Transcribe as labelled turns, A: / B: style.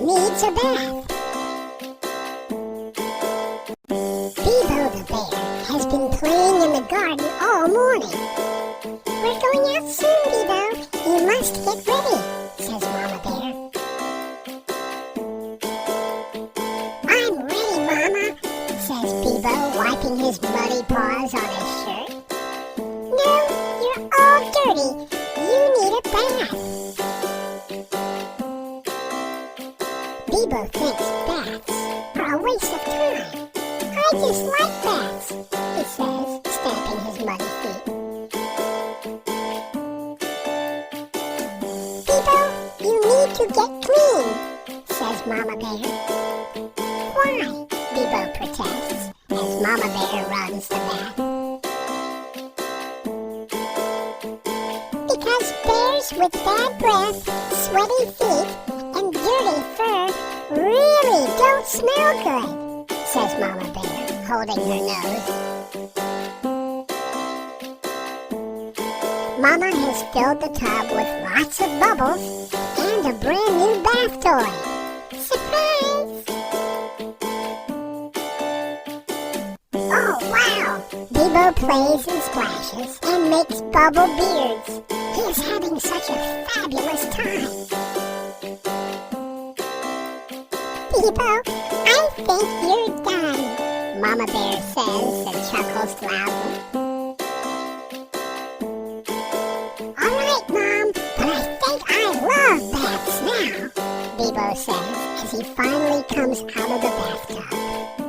A: needs a bath. BIBO the bear has been playing in the garden all morning. We're going out soon, BIBO. You must get ready, says Mama Bear. I'm ready, Mama, says BIBO, wiping his muddy paws on his shirt. No, you're all dirty. You need a bath. BIBO thinks baths are a waste of time. I just like baths, he says, stamping his muddy feet. BIBO, you need to get clean, says Mama Bear. Why? BIBO protests as Mama Bear runs the bath. Because bears with bad breath, sweaty feet, and dirty fur really don't smell good, says Mama Bear, holding her nose. Mama has filled the tub with lots of bubbles and a brand new bath toy. Surprise! Oh, wow! BIBO plays and splashes and makes bubble beards. He is having such a fabulous time. BIBO, I think you're done, Mama Bear says and chuckles loudly. All right, Mom, but I think I love baths now, BIBO says as he finally comes out of the bathtub.